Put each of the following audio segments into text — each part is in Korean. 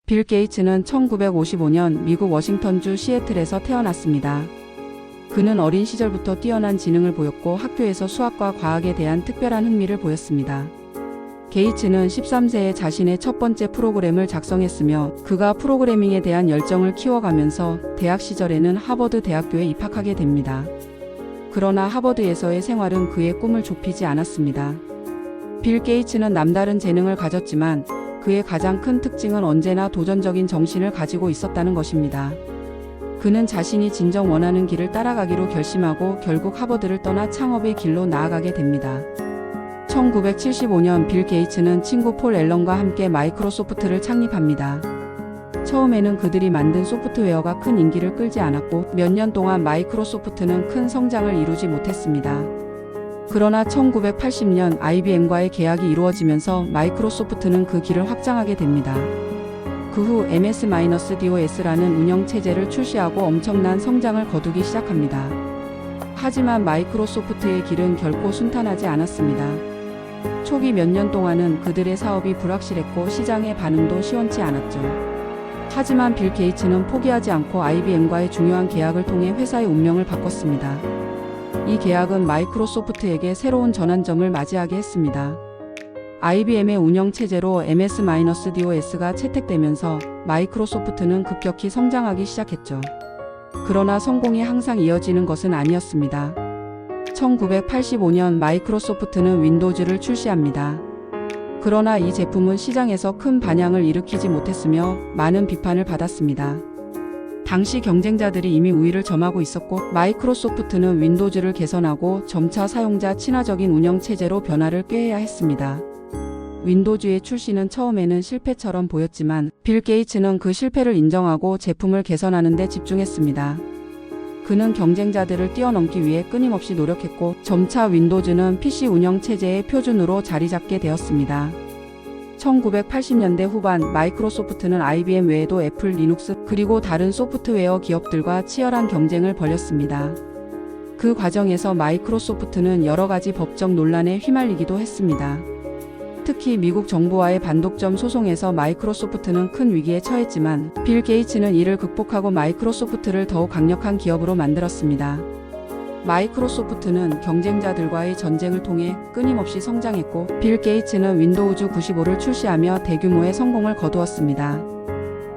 빌 게이츠는 1955년 미국 워싱턴주 시애틀에서 태어났습니다. 그는 어린 시절부터 뛰어난 지능을 보였고 학교에서 수학과 과학에 대한 특별한 흥미를 보였습니다. 게이츠는 13세에 자신의 첫 번째 프로그램을 작성했으며 그가 프로그래밍에 대한 열정을 키워가면서 대학 시절에는 하버드 대학교에 입학하게 됩니다. 그러나 하버드에서의 생활은 그의 꿈을 좁히지 않았습니다. 빌 게이츠는 남다른 재능을 가졌지만 그의 가장 큰 특징은 언제나 도전적인 정신을 가지고 있었다는 것입니다. 그는 자신이 진정 원하는 길을 따라가기로 결심하고 결국 하버드를 떠나 창업의 길로 나아가게 됩니다. 1975년 빌 게이츠는 친구 폴 앨런과 함께 마이크로소프트를 창립합니다. 처음에는 그들이 만든 소프트웨어가 큰 인기를 끌지 않았고 몇 년 동안 마이크로소프트는 큰 성장을 이루지 못했습니다. 그러나 1980년 IBM과의 계약이 이루어지면서 마이크로소프트는 그 길을 확장하게 됩니다. 그 후 MS-DOS라는 운영체제를 출시하고 엄청난 성장을 거두기 시작합니다. 하지만 마이크로소프트의 길은 결코 순탄하지 않았습니다. 초기 몇 년 동안은 그들의 사업이 불확실했고 시장의 반응도 시원치 않았죠. 하지만 빌 게이츠는 포기하지 않고 IBM과의 중요한 계약을 통해 회사의 운명을 바꿨습니다. 이 계약은 마이크로소프트에게 새로운 전환점을 맞이하게 했습니다. IBM의 운영체제로 MS-DOS가 채택되면서 마이크로소프트는 급격히 성장하기 시작했죠. 그러나 성공이 항상 이어지는 것은 아니었습니다. 1985년 마이크로소프트는 윈도우즈를 출시합니다. 그러나 이 제품은 시장에서 큰 반향을 일으키지 못했으며 많은 비판을 받았습니다. 당시 경쟁자들이 이미 우위를 점하고 있었고 마이크로소프트는 윈도우즈를 개선하고 점차 사용자 친화적인 운영체제로 변화를 꾀해야 했습니다. 윈도우즈의 출시는 처음에는 실패처럼 보였지만 빌 게이츠는 그 실패를 인정하고 제품을 개선하는 데 집중했습니다. 그는 경쟁자들을 뛰어넘기 위해 끊임없이 노력했고 점차 윈도우즈는 PC 운영체제의 표준으로 자리 잡게 되었습니다. 1980년대 후반 마이크로소프트는 IBM 외에도 애플, 리눅스, 그리고 다른 소프트웨어 기업들과 치열한 경쟁을 벌였습니다. 그 과정에서 마이크로소프트는 여러 가지 법적 논란에 휘말리기도 했습니다. 특히 미국 정부와의 반독점 소송에서 마이크로소프트는 큰 위기에 처했지만 빌 게이츠는 이를 극복하고 마이크로소프트를 더욱 강력한 기업으로 만들었습니다. 마이크로소프트는 경쟁자들과의 전쟁을 통해 끊임없이 성장했고 빌 게이츠는 윈도우즈 95를 출시하며 대규모의 성공을 거두었습니다.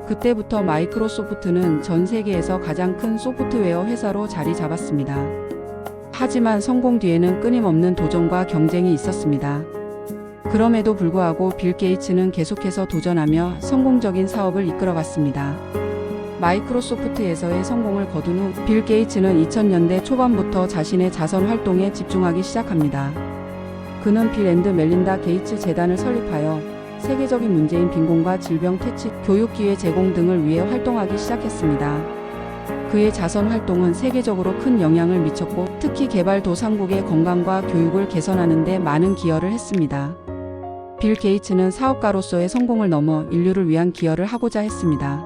그때부터 마이크로소프트는 전 세계에서 가장 큰 소프트웨어 회사로 자리 잡았습니다. 하지만 성공 뒤에는 끊임없는 도전과 경쟁이 있었습니다. 그럼에도 불구하고 빌 게이츠는 계속해서 도전하며 성공적인 사업을 이끌어갔습니다. 마이크로소프트에서의 성공을 거둔 후 빌 게이츠는 2000년대 초반부터 자신의 자선 활동에 집중하기 시작합니다. 그는 빌 앤드 멜린다 게이츠 재단을 설립하여 세계적인 문제인 빈곤과 질병 퇴치, 교육기회 제공 등을 위해 활동하기 시작했습니다. 그의 자선 활동은 세계적으로 큰 영향을 미쳤고 특히 개발도상국의 건강과 교육을 개선하는 데 많은 기여를 했습니다. 빌 게이츠는 사업가로서의 성공을 넘어 인류를 위한 기여를 하고자 했습니다.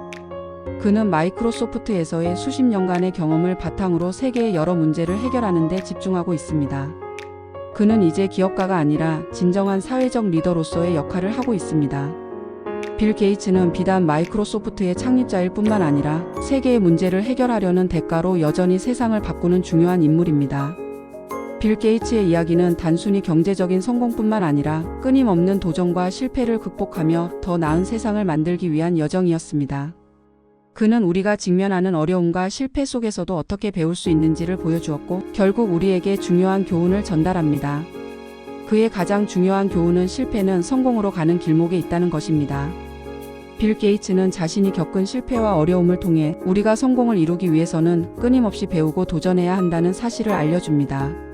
그는 마이크로소프트에서의 수십 년간의 경험을 바탕으로 세계의 여러 문제를 해결하는 데 집중하고 있습니다. 그는 이제 기업가가 아니라 진정한 사회적 리더로서의 역할을 하고 있습니다. 빌 게이츠는 비단 마이크로소프트의 창립자일 뿐만 아니라 세계의 문제를 해결하려는 대가로 여전히 세상을 바꾸는 중요한 인물입니다. 빌 게이츠의 이야기는 단순히 경제적인 성공뿐만 아니라 끊임없는 도전과 실패를 극복하며 더 나은 세상을 만들기 위한 여정이었습니다. 그는 우리가 직면하는 어려움과 실패 속에서도 어떻게 배울 수 있는지를 보여주었고 결국 우리에게 중요한 교훈을 전달합니다. 그의 가장 중요한 교훈은 실패는 성공으로 가는 길목에 있다는 것입니다. 빌 게이츠는 자신이 겪은 실패와 어려움을 통해 우리가 성공을 이루기 위해서는 끊임없이 배우고 도전해야 한다는 사실을 알려줍니다.